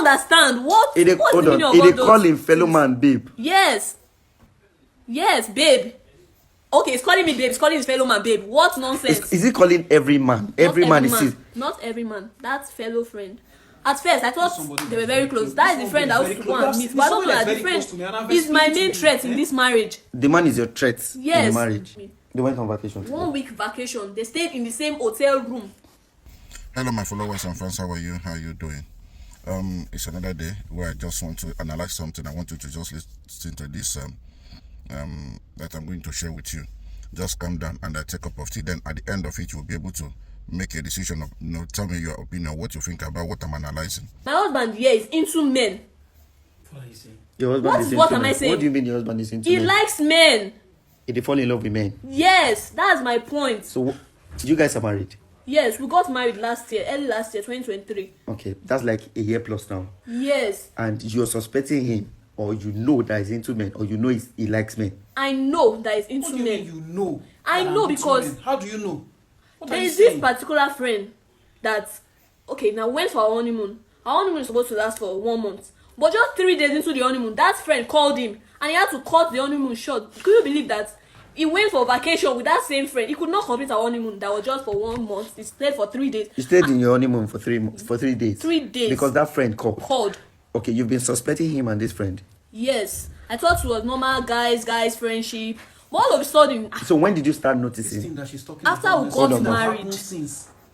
don't understand what's the meaning of all they those? call him fellow man babe. Yes, babe. Okay, he's calling me babe. He's calling his fellow man babe. What nonsense? Is he calling every man? Every man is his. Not every man. That's fellow friend. At first, I thought they were very close. That is the friend I was going to meet. But I don't know that the friend is my main threat in this marriage. The man is your threat yes. in the marriage. They went on vacation. 1 week vacation. They stayed in the same hotel room. Hello, my followers and friends. How are you? How are you doing? It's another day where I just want to analyze something. I want you to just listen to this that I'm going to share with you. Just calm down and I take a cup of tea. Then at the end of it, you'll be able to make a decision of, tell me your opinion, what you think about what I'm analyzing. My husband here is into men. What are you saying? Your husband what am I saying? What do you mean your husband is into men? He likes men. They fall in love with men. Yes, that's my point. So you guys are married? Yes, we got married early last year, 2023. Okay, that's like a year plus now. Yes. And you're suspecting him, or you know that he's into men, or you know he likes men. I know that he's into men. You know? I know because how do you know? There is this particular friend that now went for our honeymoon. Our honeymoon is supposed to last for 1 month. But just 3 days into the honeymoon, that friend called him and he had to cut the honeymoon short. Could you believe that? He went for vacation with that same friend. He could not complete our honeymoon. That was just for 1 month. He stayed for 3 days. You stayed in your honeymoon for 3 days? 3 days. Because that friend called. Okay, you've been suspecting him and this friend? Yes. I thought it was normal guys friendship. But all of a sudden... So when did you start noticing? After we got married.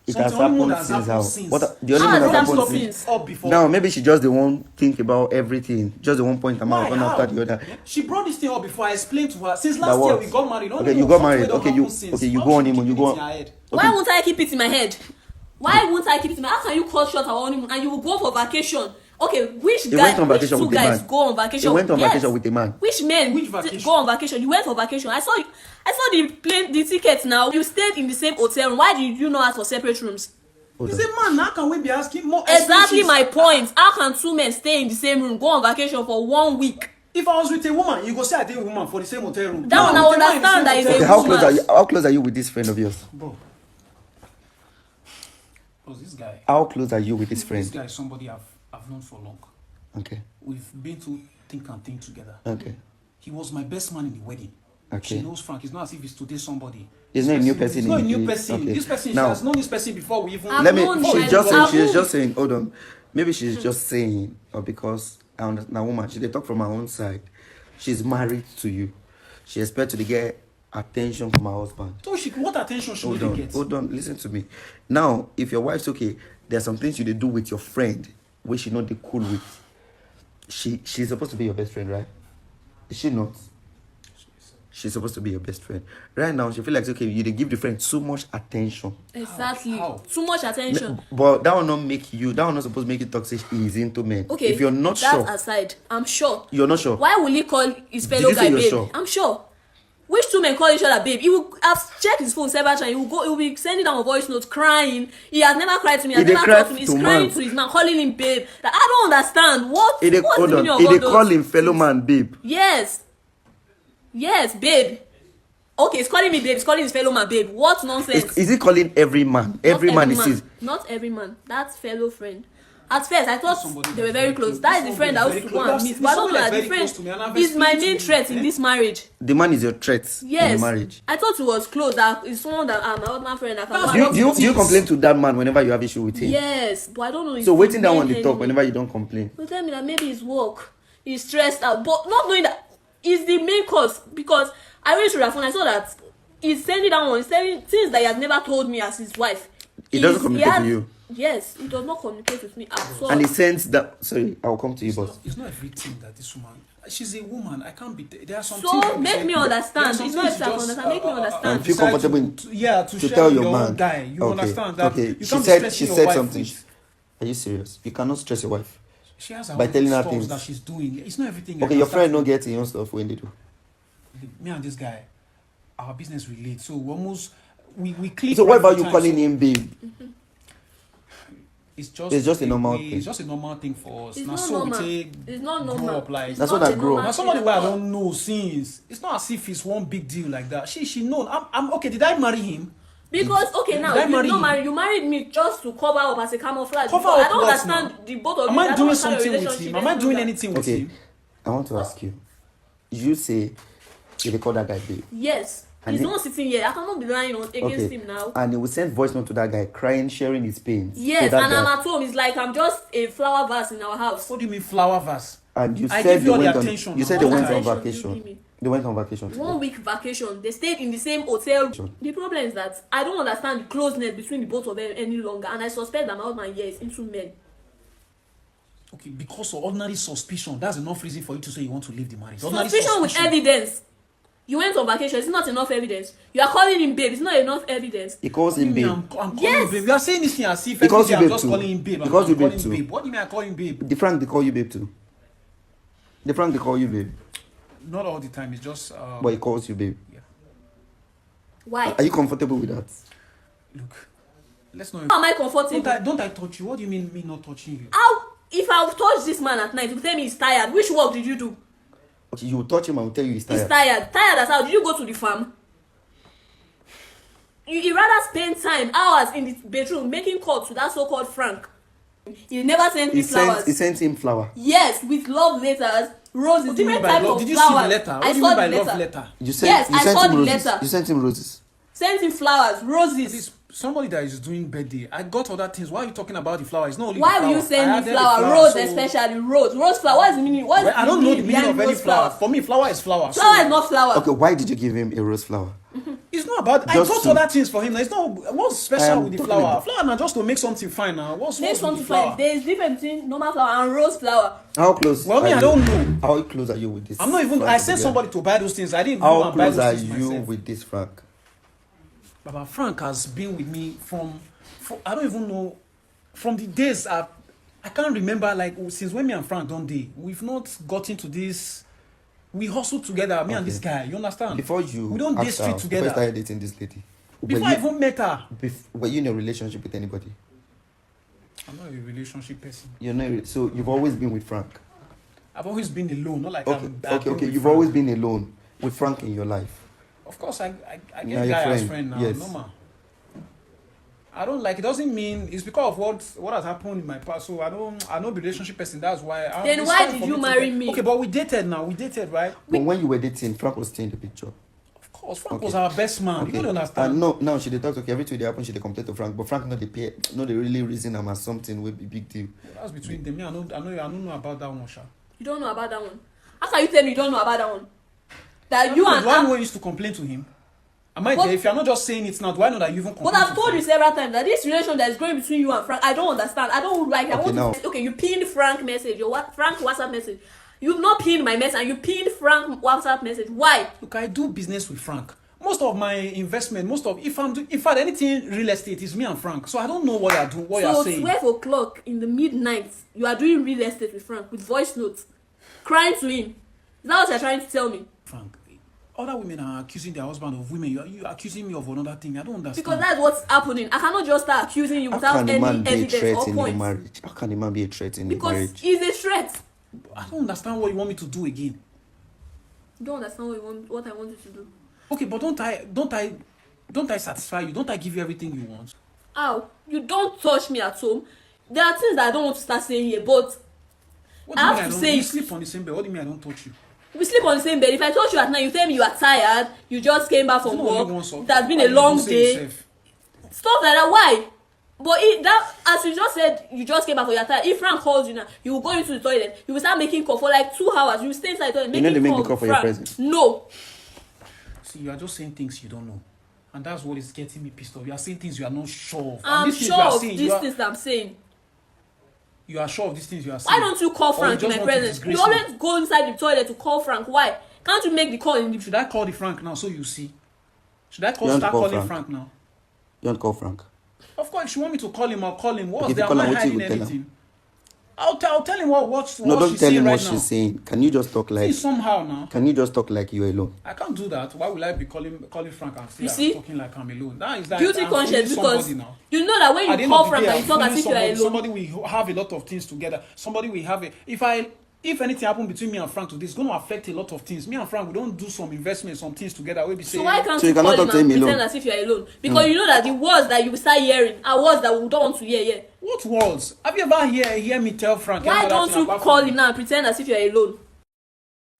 It has happened since how? The honeymoon has happened since. Now maybe she just the one think about everything. Just the one point amount one after the other. She brought this thing up before. I explained to her. Since last year we got married. Okay, you got married. Okay, you go honeymoon. You go. Why won't I keep it in my head? Why won't I keep it in my head? How can you cut short our honeymoon and you will go for vacation? Okay, which two guys go on vacation? He went on vacation with a man. Which men go on vacation? You went for vacation. I saw the tickets now. You stayed in the same hotel room. Why did you not ask for separate rooms? He's a man. How can we be asking more? Exactly my point. How can 2 men stay in the same room, go on vacation for 1 week? If I was with a woman, you go say I date a woman for the same hotel room. That one I understand that is a woman. How close are you with this friend of yours? Bro. This guy. How close are you with this friend? This guy is somebody I've known for long. Okay. We've been to think and think together. Okay. He was my best man in the wedding. Okay. She knows Frank. It's not as if he's today somebody. He's not a new person. He's not a new person. Okay. This person, she has known this person before we even... She's just saying, hold on. Maybe she's just saying, or because I understand a woman, they talk from her own side. She's married to you. She expects to get attention from her husband. So what attention should she get? Hold on, listen to me. Now, if your wife's okay, there are some things you do with your friend which she not the cool with. She's supposed to be your best friend, right? Is she not? She's supposed to be your best friend. Right now, she feel like, okay, you give the friend too much attention. Exactly. How? Too much attention. But that will not make you, that will not supposed to make you toxic. He's into men. Okay. If you're not sure. That aside, I'm sure. You're not sure? Why will he call his fellow guy babe? Sure? I'm sure. Which 2 men call each other babe? He will have checked his phone several times. He will be sending down a voice note crying. He has never cried to me. He has never talked to me. He's crying to his man, calling him babe. That I don't understand. What's the meaning of all those? They call him fellow man babe. Yes, babe. Okay, he's calling me babe. He's calling his fellow man babe. What nonsense? Is he calling every man? Every man is his. Not every man. That's fellow friend. At first, I thought they were very close. That is the friend I was going to meet. But I don't know that the friend is my main threat in this marriage. The man is your threat in the marriage. I thought it was close. That is someone that my husband friend that can. Do you complain to that man whenever you have issue with him? Yes, but I don't know. So waiting down on the talk whenever you don't complain. So tell me that maybe it's work. He's stressed out, but not knowing that is the main cause. Because I went to the phone. I saw that he's sending down one. He's telling things that he has never told me as his wife. He doesn't communicate to you. Yes, he does not communicate with me at all. And he sends that. Sorry, I'll come to you, boss. It's not everything that this woman. She's a woman. I can't be. There are some. So make me understand. It's not if I understand. Make me understand. Feel comfortable to tell your man. Guy, you understand that? Okay. You she said something. Are you serious? You cannot stress your wife. She has her by telling her stuff things that she's doing. It's not everything. Okay, your friend not getting your stuff when they do. Me and this guy, our business relates. So we almost we click. So what about you calling him babe? It's just a normal thing. It's just a normal thing for us. It's now, not so normal. It's not normal. Up, like, that's what I grow. Now somebody where I don't know since. It's not as if it's one big deal like that. She knows. I'm okay. Did I marry him? Because okay, now Did I you marry not you? married. You married me just to cover up as a camouflage. Cover Because I up don't what understand now? the both of Am you. I don't doing understand your something with relationship, him? Am I let's doing do that. anything with Okay, him? I want to ask you. You say you call that guy babe. Yes. And He's he- not sitting here. I cannot be lying against him now. And he will send voice note to that guy, crying, sharing his pains. Yes, to that and guy. I'm at home. It's like I'm just a flower vase in our house. What do you mean flower vase? And you I said give you all they the went on. attention. You said All they the went on attention you vacation. give me. They went on vacation. 1 week vacation. They stayed in the same hotel. The problem is that I don't understand the closeness between the both of them any longer, and I suspect that my husband is into men. Okay, because of ordinary suspicion, that's enough reason for you to say you want to leave the marriage. Ordinary Suspicion with evidence. You went on vacation. It's not enough evidence. You are calling him babe. It's not enough evidence. He calls What do him you mean babe. I'm calling Yes. him babe? You are saying this thing as if Because every day you I'm babe just too. calling him babe. Because I'm you babe calling him too. babe. What do you mean I call him babe? The Frank, they call you babe too. The Frank, they call you babe. Not all the time. It's just But he calls you babe. Why? Are you comfortable with that? look. Let's not. How am I comfortable? Don't I touch you? What do you mean me not touching you? How? If I touch this man at night, you tell me he's tired. Which work did you do? Okay, you will touch him and will tell you he's He's tired. tired. Tired as how? Did you go to the farm? You rather spend time, hours in the bedroom making calls to that so-called Frank. You never sent me flowers. He sent him flower. Yes, with love letters, roses, What do you mean different by types love? of Did you see the flowers. letter? What I do you saw mean by the love letter. letter? You sent, Yes, you I sent saw him the roses. letter. You sent him roses. Sent him flowers, roses. This somebody that is doing birthday. I got other things. Why are you talking about the flower? It's not only Why the will you flower. I send me added the flower? Rose, so- especially rose. Rose flower. What is the meaning? What is Well, I don't know the meaning behind of any rose flower. flower? For me, flower is flower. So Flower is not flower. Okay, why did you give him a rose flower? it's not about. I Just got to- other things for him. It's not. What's special with the talking flower? about- Flower now just to make something fine now. What's Make what's with something the flower? fine. There is difference between normal flower and rose flower. How close? Well, me, are I you- don't know. How close are you with this? I'm not even. Frank I sent together? somebody to buy those things. I didn't even How go and buy close are those things you myself. with this Frank? Baba Frank has been with me from I don't even know, from the days I can't remember, like since when me and Frank don't date. We've not gotten to this. We hustle together, me and this guy. You understand? Before you we don't date asked street her, before you together. started dating this lady, Before I even met her, were you in a relationship with anybody? I'm not a relationship person. You're not. So you've always been with Frank. I've always been alone, not like Okay, I've been okay. with You've Frank. always been alone with Frank in your life. Of course, I Now get your guy as friend, friend now. yes. Normal. I don't like. It doesn't mean it's because of what has happened in my past. So I'm not a relationship person. That's why. Then it's why fine did for you to marry get- me? Okay, but we dated now. We dated, right? But when you were dating, Frank was still in the picture. Of course, Frank Okay. was our best man. You don't understand. And no, now she dey talk okay. Everything they happen, she dey complain to Frank. But Frank not the pay, not the really reason I'm as something will be big deal. That's between them. Me, I don't know about that one, Sha. You don't know about that one. How can you tell me you don't know about that one? That you and Do I know used to complain to him? Am I But- there? If you're not just saying it now, do I know that you even complain But I've to told him? you several times that this relation that is going between you and Frank, I don't understand. I don't like it. I Okay, want now- to okay, you pinned Frank message, Frank WhatsApp message. You've not pinned my message and you pinned Frank WhatsApp message. Why? Look, I do business with Frank. Most of my investment, if I had anything real estate, is me and Frank. So I don't know what you're doing, what So you're saying. 12 o'clock in the midnight, you are doing real estate with Frank with voice notes, crying to him. Is that what you're trying to tell me? Frank, other women are accusing their husband of women. You accusing me of another thing. I don't understand. Because that's what's happening. I cannot just start accusing you How without can a any man be a evidence threat or in a points. marriage? How can a man be a threat in a Because marriage? he's a threat. I don't understand what you want me to do again. You don't understand what I want you to do. Okay, but don't I satisfy you? Don't I give you everything you want? Ow, you don't touch me at home. There are things that I don't want to start saying here, but What I do you have mean to don't? say We it. sleep on the same bed. What do you mean I don't touch you? we sleep on the same bed. If I touch you at night, you tell me you are tired, you just came back from You know only work, one sort. it has been Why a you long don't say day, yourself? stuff like that. Why? But that, as you just said, you just came back for your tired. If Frank calls you now, you will go into the toilet, you will start making call for like 2 hours, you will stay inside the toilet You making know they make call the call for with your Frank. presence. No. See, you are just saying things you don't know. And that's what is getting me pissed off. You are saying things you are not sure of. And I'm these things sure you are of saying, these things I'm saying. You are sure of these things you are saying. Why don't you call Or Frank you in just my want to presence? disgrace You me? always go inside the toilet to call Frank. Why? Can't you make the call in the... Should I call the Frank now so you see? Should I You want to start call calling Frank? Frank now? You want to call Frank? Of course, if you want me to call him, I'll call him. What's Okay, if there? you I'm call not him, what you hiding will tell him? anything. I'll tell him what No, don't she's tell saying him right what now. she's saying. Can you just talk like? See, somehow now. Can you just talk like you're alone? I can't do that. Why will I be calling Frank and You say see? I'm talking like I'm alone? That is that. Guilty I'm conscience, fooling because somebody now. you know that when At the you end call of the Frank day, and you talk I'm as if you are fooling alone. somebody we have a lot of things together. Somebody we have a. If I if anything happen between me and Frank today, it's going to affect a lot of things. Me and Frank, we don't do some investment, some things together. We be saying, So why can't So you you cannot call him talk to and him pretend alone? as if you're alone? Because you know that the words that you will start hearing are words that we don't want to hear. Yeah. what words? Have you ever hear me tell Frank? Why any other don't thing you apart call from- him now and pretend as if you're alone?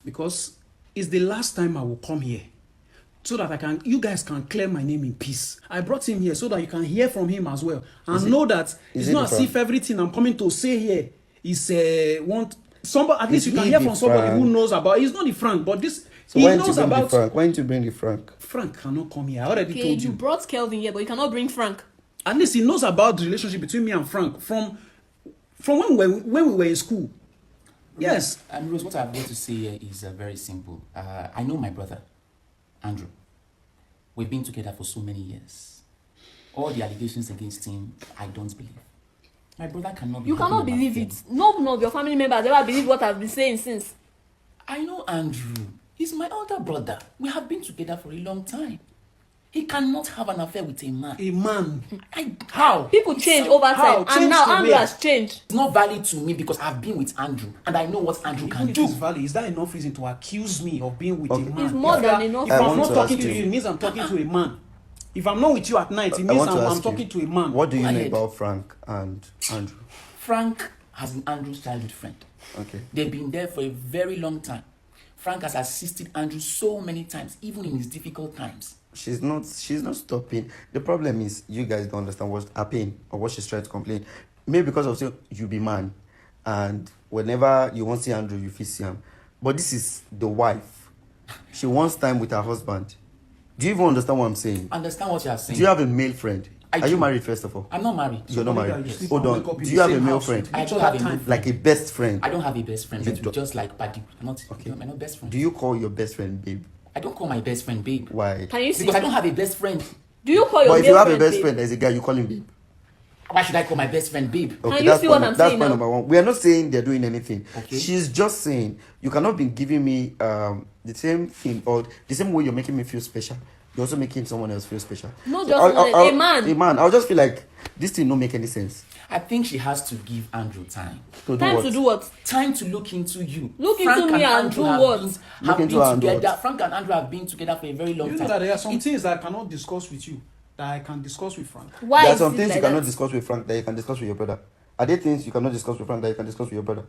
Because it's the last time I will come here, so that you guys can clear my name in peace. I brought him here so that you can hear from him as well, and know that it's it not the as if everything I'm coming to say here is want somebody. At least you can hear from somebody who knows about. It's not the Frank, but this So he why didn't you knows bring the about. Frank? Why didn't you bring the Frank? Frank cannot come here. I already Okay, told you you. brought Kelvin here, but you cannot bring Frank. At least he knows about the relationship between me and Frank from when we were in school. Yes. And Rose, what I've got to say here is very simple. I know my brother, Andrew. We've been together for so many years. All the allegations against him, I don't believe. My brother cannot be. You cannot having an believe affair. it. None of your family members ever believe what I've been saying since. I know Andrew. He's my older brother. We have been together for a long time. He cannot have an affair with a man. A man. How? People change So, over how? time, Change and now to Andrew where? has changed. It's not valid to me because I've been with Andrew and I know what Andrew Even can if do. it's valid, is that enough reason to accuse me of being with Okay. a man? It's more If than I- enough If I I'm want not to talking ask to you. you, it means I'm talking to a man. If I'm not with you at night, it I means want to I'm ask you, talking to a man. What do you know Quiet. about Frank and Andrew? Frank has been Andrew's childhood friend. Okay. They've been there for a very long time. Frank has assisted Andrew so many times, even in his difficult times. She's not stopping. The problem is you guys don't understand what's happening or what she's trying to complain. Maybe because of say you be man, and whenever you want to see Andrew, you feel see him. But this is the wife. She wants time with her husband. Do you even understand what I'm saying? Understand what you are saying? Do you have a male friend? I Are you do. married first of all? I'm not married. You're not Somebody married. that you sleep Hold and wake up on. in Do the you have a same male house friend? with I each do other have a time. male Like a best friend? I don't have a best friend. You We're don't- just like buddy. Okay. We're not best friends. Do you call your best friend babe? I don't call my best friend babe. Why? Can you see? Because I don't have a best friend. Do you call your But if you male have a friend best babe? friend, there's a guy, you call him babe. Why should I call my best friend babe? Okay, you that's see what point, I'm that's saying point now? number one. We are not saying they're doing anything. Okay. She's just saying you cannot be giving me the same thing or the same way you're making me feel special. You're also making someone else feel special. Not So just a man. A man. I'll just feel like this thing don't make any sense. I think she has to give Andrew time. To do Time what? to do what? Time to look into you. Look into me and do what? Look into her and do together. what? Frank and Andrew have been together for a very long You know time. that there are some things that I cannot discuss with you that I can discuss with Frank. Why There are is some it things like you cannot that? discuss with Frank that you can discuss with your brother. Are there things you cannot discuss with Frank that you can discuss with your brother?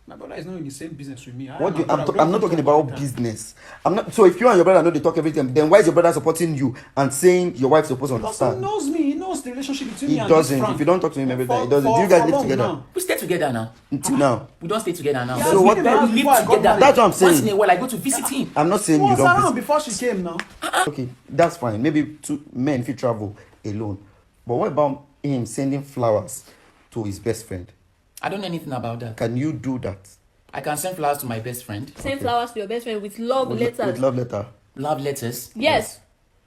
My brother is not in the same business with me. What do you, I'm not talking about business. I'm not. So if you and your brother know they talk everything, then why is your brother supporting you and saying your wife's supposed to Because he understand? knows me. He knows the relationship between He me and this doesn't. Frank. If you don't talk to him every day, he For- doesn't. Do you for guys live long together? now. We stay together now. Until now. We don't stay together now. Yeah, So what- We before I live got together. married. That's what I'm saying. Once in a while, I go to visit him. I'm not saying He you was don't. around visit. before she came now. Okay, that's fine. Maybe two men if you travel alone. But what about him sending flowers to his best friend? I don't know anything about that. Can you do that? I can send flowers to my best friend. Send flowers to your best friend with love letters. With love letter. Love letters. Yes.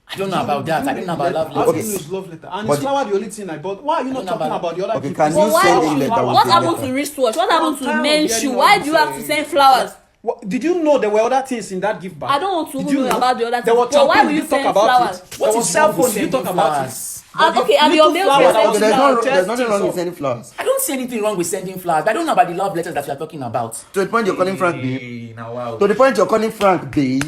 I don't know about that. I don't know about love How do letters. you know his love letter? And But his flower the only thing I bought. Why are you I not don't know talking about- about the other Okay, gifts? can But you why send would him you? letter with What a happened letter? to wristwatch? What happened to I'm tired of men's hearing shoe? all Why this, do you have to send flowers? What, did you know there were other things in that gift bag? I don't want to Did even you know about the other There things. were But why champagne, will you did talk send about flowers? it? What There was is cell wrong phone, with did you talk sending about flowers? it? Okay, and your male flowers friend that sends was Okay, flowers. there's nothing wrong with sending flowers. I don't see anything wrong with sending flowers. But I don't know about the love letters that you are talking about. To the point you're calling Frank babe. Now, wow. To the point you're calling Frank babe.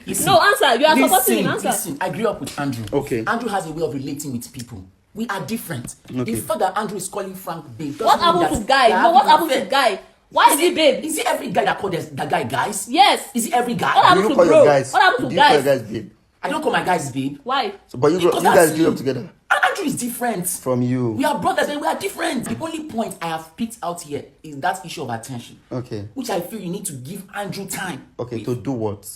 Listen, No, answer. You are supporting him. Answer. Listen, I grew up with Andrew. Okay. Andrew has a way of relating with people. We are different. Okay. The fact that Andrew is calling Frank babe. doesn't What mean happened to that guy? they No, are what having happened to an affair. guy? Why is he babe? Is it every guy that called that guy guys? Yes. Is it every guy? What Do happened you to call bro? your guys? What happened to Do you call your guys? guys babe? I don't call my guys babe. Why? So, but you Because guys that's grew you. up together. And Andrew is different. From you. We are brothers and we are different. The only point I have picked out here is that issue of attention. Okay. Which I feel you need to give Andrew time. Okay, with. to do what?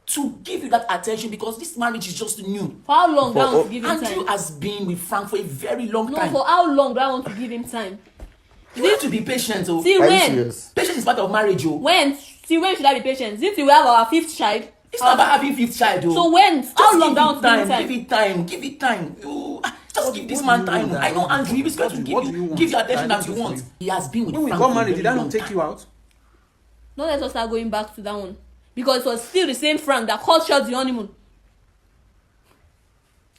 To give you that attention because this marriage is just new. For how long do I For- want to give him Andrew time? has been with Frank for a very long No, time. for how long do I want to give him time? You have to be patient. Oh. Till Are you when? serious? Patience is part of marriage. Oh. When? Till when should I be patient? Since we have our fifth child. It's not about having fifth child. Oh. So when? Just How long give do I want it to give him time. time? Give it time. Give it time. Just give this what man do you time. want? I know Andrew. He's going to What do you give you want? give you attention I that need you to want. see. He has been with When we Frank got for a married, very did I long not take time. you out? Don't let us start going back to that one. Because it was still the same Frank that cut short the honeymoon.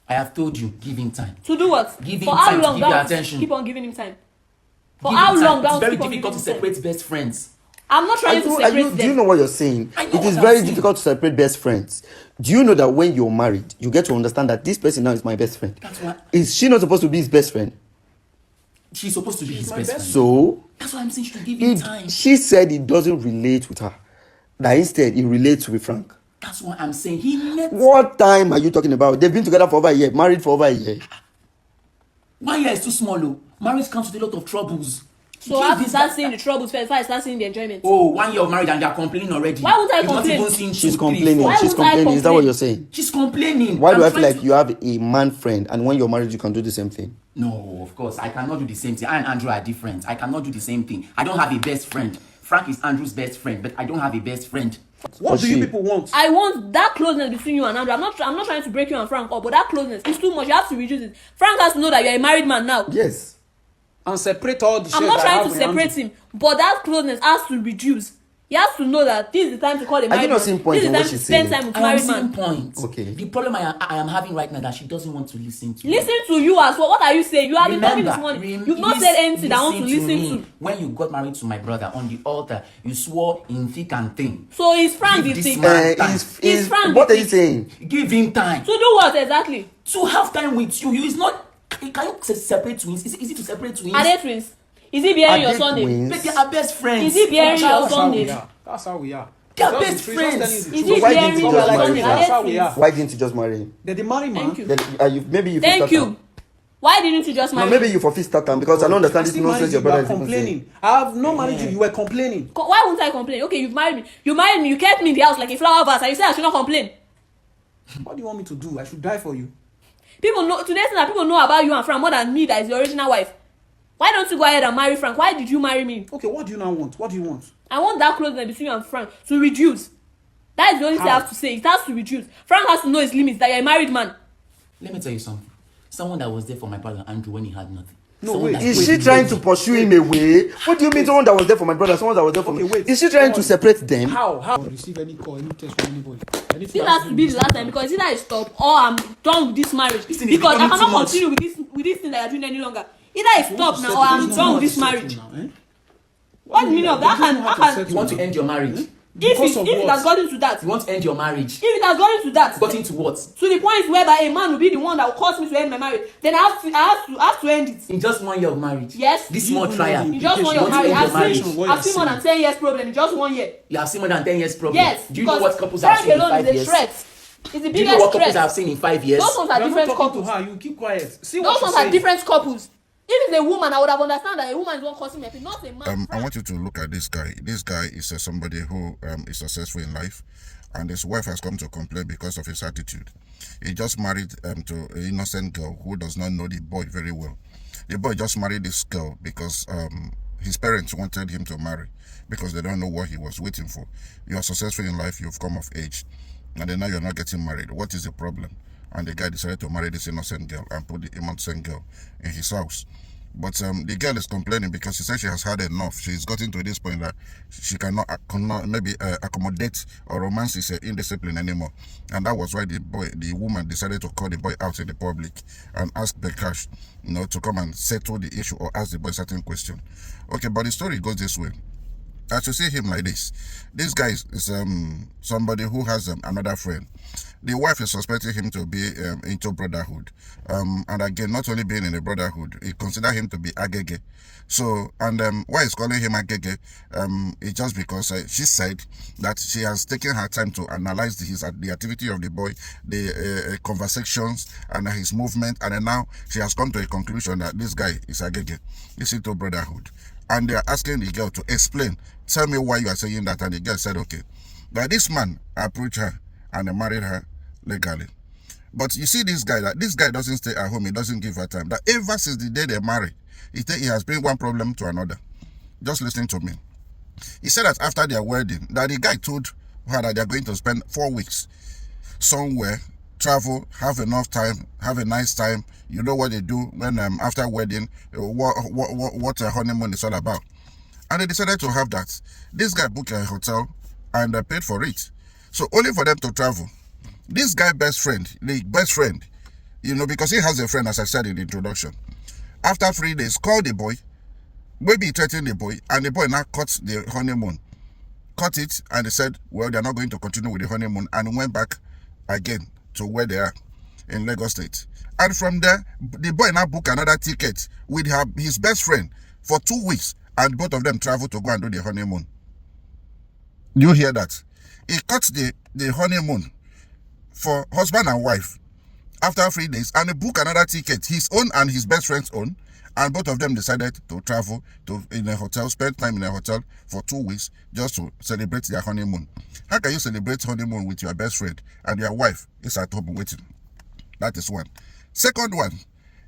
I have told you, give him time. To do what? Give him For how time to long give do you I want to attention. keep on giving him time? For Give how him time. long do I It's want to very keep on difficult to giving him time? separate best friends. I'm not trying to separate them. Do you know what you're saying? I know It what is I'm very saying. difficult to separate best friends. Do you know that when you're married, you get to understand that this person now is my best friend? That's why Is she not supposed to be his best friend? she's supposed to be his best friend. So That's why I'm saying she should give him time. she said it doesn't relate with her. That instead it relates with Frank. That's what I'm saying. He met. What time are you talking about? They've been together for over a year, married for over a year. 1 year is too small, though. Marriage comes with a lot of troubles. So I have to start seeing the troubles first before I start seeing the enjoyment. Oh, 1 year of marriage and they are complaining already. Why won't I You've complain? Not even seen She's 2, 3, complaining. 4. Why She's would I complaining. Is that what complain? you're saying? She's complaining. Why do I'm I feel trying like you have a man friend and when you're married you can do the same thing? No, of course. I cannot do the same thing. I and Andrew are different. I cannot do the same thing. I don't have a best friend. Frank is Andrew's best friend, but I don't have a best friend. What do you she- people want? I want that closeness between you and Andrew. I'm not trying to break you and Frank up, but that closeness is too much. You have to reduce it. Frank has to know that you're a married man now. Yes. And separate all the shit I'm not that I trying have to with separate Andrew. him, but that closeness has to reduce. He has to know that this is the time to call a married you not man. seeing point This is in the what time to she's spend saying? time with I am married seeing man. point. Okay. The problem I am having right now that she doesn't want to listen to. me. Listen to you as well. What are you saying? You have been talking this Remember, morning. You've not said anything that I want to listen me. to. When you got married to my brother on the altar, you swore in thick and thin. So is Frank Give the this thing? man- Is Frank What the are you saying? Give him time To do what exactly? to have time with you. You is not. Can you separate twins? Is it easy to separate twins? Are they twins? Is he bearing Are your they son name? twins? But they are best friends. Is he bearing From your childhood. That's how we Sunday. are. That's how we are. They are Just best the truth, just friends. telling you the Is truth. he why bearing didn't you your just marry Sunday? her? Are That's how they we twins? are. Why didn't you just marry him? They're the married man. Thank you. Maybe you Thank start you. am. Why didn't you just No, marry maybe him? you for fit start am because I don't understand I this still nonsense married your you, you brother are is even saying. complaining. I have not married you, you were complaining. Why won't I complain? Okay, you've married me. You married me. You kept me in the house like a flower vase, and you said I should not complain. What do you want me to do? I should die for you. People know today's thing that people know about you and Frank more than me, that is the original wife. Why don't you go ahead and marry Frank? Why did you marry me? Okay, what do you now want? What do you want? I want that closeness between you and Frank to reduce. That is the only thing I How? have to say. It has to reduce. Frank has to know his limits, that you're a married man. Let me tell you something. Someone that was there for my brother Andrew when he had nothing. No, Someone wait. that Is was she there- trying to pursue him away? What do you mean someone that was there for my brother, someone that was there for Okay, me? wait. Is she trying to separate them? How? How? Receive any call, any text from anybody? Anything This has to be the last time, because either I stop or I'm done with this marriage. This thing is Because I becoming too cannot much. continue with this thing that you're doing any longer. Either I stop now or I'm done with this marriage. What's the meaning of that? How can You want to end your marriage? if it has gotten to that? You want to end your marriage? If it has gotten to that, Got into what? to the point whereby a man will be the one that will cause me to end my marriage, then I have to end it. In just 1 year of marriage? Yes. This You small know trial. In just 1 year You of want to marriage, end your marriage? I've seen more than 10 years problem in just 1 year. You have seen more than 10 years problem. Yes. Do you know because what couples have Frank seen in alone 5 is a years? threat. It's the Do you biggest know what couples threat. have seen in 5 years? Those ones are You're not different talking couples. to her. You keep quiet. See what Those she's ones are saying. different couples. If it's a woman, I would have understood that a woman is one causing me pain, not a man. I want you to look at this guy. This guy is somebody who is successful in life, and his wife has come to complain because of his attitude. He just married to an innocent girl who does not know the boy very well. The boy just married this girl because his parents wanted him to marry because they don't know what he was waiting for. You are successful in life, you've come of age, and then now you're not getting married. What is the problem? And the guy decided to marry this innocent girl and put the innocent girl in his house. But the girl is complaining because she says she has had enough. She's gotten to this point that she cannot accommodate or romance his indiscipline anymore. And that was why the woman decided to call the boy out in the public and ask Bekash, to come and settle the issue or ask the boy certain question. Okay, but the story goes this way. As you see him like this guy is somebody who has another friend. The wife is suspecting him to be into brotherhood, and again, not only being in a brotherhood, he consider him to be Agege. So, and why he's calling him Agege? It's just because she said that she has taken her time to analyze the activity of the boy, the conversations and his movement, and then now she has come to a conclusion that this guy is Agege. He's into brotherhood. And they are asking the girl to explain. Tell me why you are saying that. And the girl said, okay. But this man approached her and married her legally. But you see this guy doesn't stay at home. He doesn't give her time. That ever since the day they married, he has been one problem to another. Just listening to me. He said that after their wedding, that the guy told her that they're going to spend 4 weeks somewhere, travel, have enough time, have a nice time. You know what they do when after wedding, what a honeymoon is all about. And they decided to have that. This guy booked a hotel and paid for it. So only for them to travel. This guy the best friend, because he has a friend, as I said in the introduction. After 3 days, called the boy, maybe he threatened the boy, and the boy now cut the honeymoon. cut it, and they said, well, they're not going to continue with the honeymoon, and went back again to where they are in Lagos State. And from there, the boy now booked another ticket with his best friend for 2 weeks, and both of them traveled to go and do the honeymoon. You hear that? He cut the honeymoon for husband and wife after 3 days, and he booked another ticket, his own and his best friend's own, and both of them decided to travel in a hotel, spend time in a hotel for 2 weeks just to celebrate their honeymoon. How can you celebrate honeymoon with your best friend and your wife is at home waiting? That is one. Second one,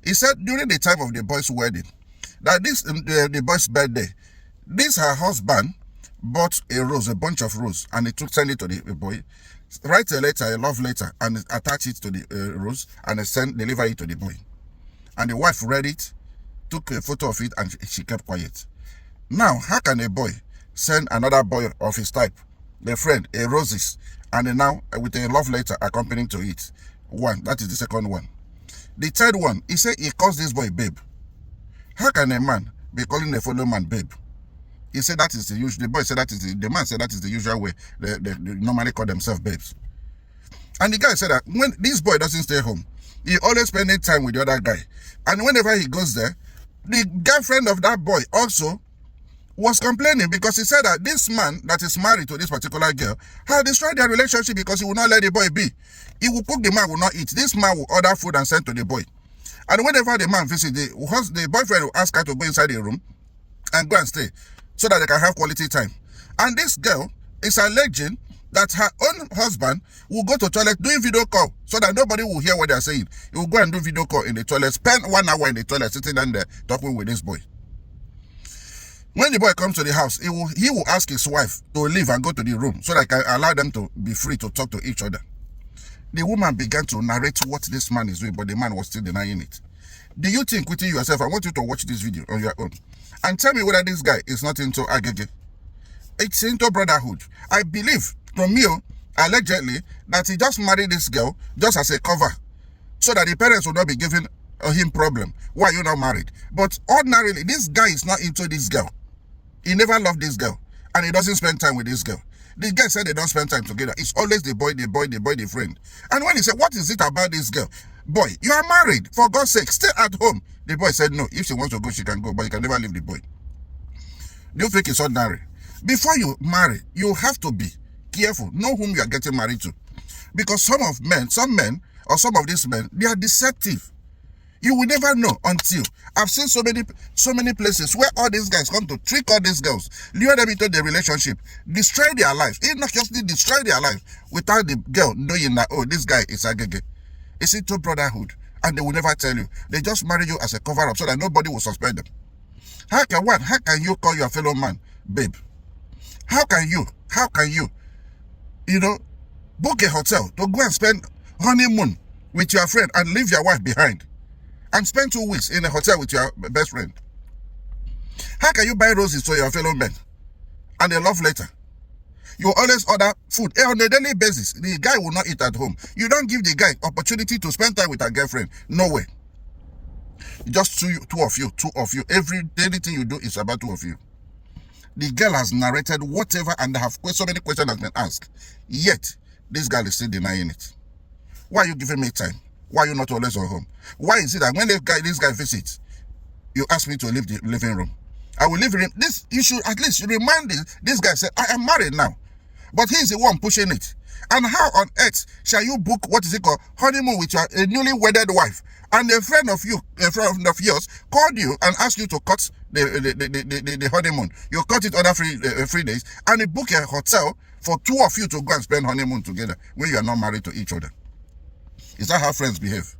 he said during the time of the boy's wedding, that the boy's birthday, her husband bought a rose, a bunch of rose, and he sent it to the boy, write a letter, a love letter, and attach it to the rose, and deliver it to the boy. And the wife read it, took a photo of it, and she kept quiet. Now, how can a boy send another boy of his type, the friend, a roses, and now with a love letter accompanying to it? One, that is the second one. The third one, he said he calls this boy babe. How can a man be calling a fellow man babe? He said that is the usual. The boy said the man said that is the usual way they normally call themselves babes. And the guy said that when this boy doesn't stay home, he always spending time with the other guy. And whenever he goes there, the girlfriend of that boy also was complaining because he said that this man that is married to this particular girl had destroyed their relationship because he would not let the boy be. He will cook, the man will not eat. This man will order food and send to the boy. And whenever the man visits, the boyfriend will ask her to go inside the room and go and stay so that they can have quality time. And this girl is alleging that her own husband will go to toilet doing video call so that nobody will hear what they are saying. He will go and do video call in the toilet, spend 1 hour in the toilet sitting down there talking with this boy. When the boy comes to the house, he will ask his wife to leave and go to the room so that he can allow them to be free to talk to each other. The woman began to narrate what this man is doing, but the man was still denying it. Do you think within yourself, I want you to watch this video on your own and tell me whether this guy is not into Agege. It's into brotherhood. I believe, from you, allegedly, that he just married this girl just as a cover so that the parents will not be giving him problem. Why are you not married? But ordinarily, this guy is not into this girl. He never loved this girl, and he doesn't spend time with this girl. The guy said they don't spend time together. It's always the boy, the friend. And when he said, what is it about this girl? Boy, you are married. For God's sake, stay at home. The boy said, no, if she wants to go, she can go, but you can never leave the boy. Do you think it's ordinary? Before you marry, you have to be careful. Know whom you are getting married to. Because some men, or some of these men, they are deceptive. You will never know until I've seen so many places where all these guys come to trick all these girls, lure them into the relationship, destroy their life. It not just destroy their life without the girl knowing that, oh, this guy is Agege. It's into brotherhood, and they will never tell you. They just marry you as a cover-up so that nobody will suspect them. How can you call your fellow man babe? How can you, book a hotel to go and spend honeymoon with your friend and leave your wife behind? And spend 2 weeks in a hotel with your best friend? How can you buy roses to your fellow men and a love letter? You always order food on a daily basis. The guy will not eat at home. You don't give the guy opportunity to spend time with a girlfriend. No way. Just two of you. Anything you do is about 2 of you. The girl has narrated whatever, and so many questions have been asked. Yet, this girl is still denying it. Why are you giving me time? Why are you not always on home? Why is it that when this guy visits, you ask me to leave the living room? I will leave him. You should at least remind this guy, say, I am married now. But he is the one pushing it. And how on earth shall you book, honeymoon with your newly wedded wife? And a friend of yours called you and asked you to cut the honeymoon. You cut it under 3 days, and you book a hotel for 2 of you to go and spend honeymoon together when you are not married to each other. Is that how friends behave?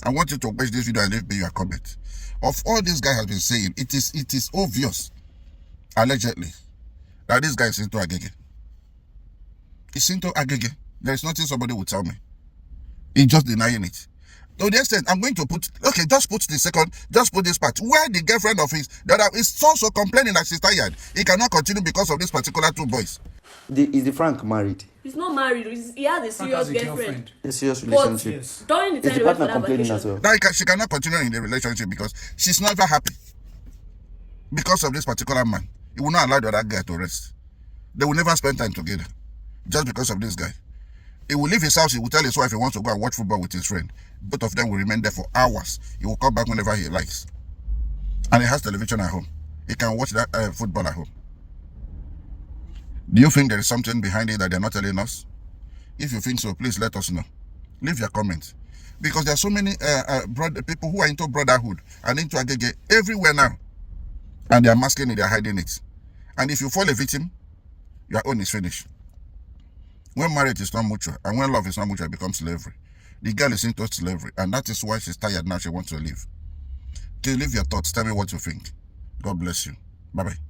I want you to watch this video and leave me your comment. Of all this guy has been saying, it is obvious, allegedly, that this guy is into Agege. He's into Agege. There is nothing somebody will tell me. He's just denying it. To the extent, I'm going to just put this part, where the girlfriend of his, that is also complaining that she's tired. He cannot continue because of this particular 2 boys. Is the Frank married? He's not married. He has a serious girlfriend. A serious relationship. Yes. During the Is time the partner complaining as well? She cannot continue in the relationship because she's never happy. Because of this particular man. He will not allow the other guy to rest. They will never spend time together just because of this guy. He will leave his house. He will tell his wife he wants to go and watch football with his friend. Both of them will remain there for hours. He will come back whenever he likes. And he has television at home. He can watch that football at home. Do you think there is something behind it that they're not telling us? If you think so, please let us know. Leave your comments. Because there are so many people who are into brotherhood and into Agege everywhere now. And they are masking it, they are hiding it. And if you fall a victim, your own is finished. When marriage is not mutual and when love is not mutual, it becomes slavery. The girl is into slavery, and that is why she's tired now. She wants to leave. Okay, leave your thoughts. Tell me what you think. God bless you. Bye-bye.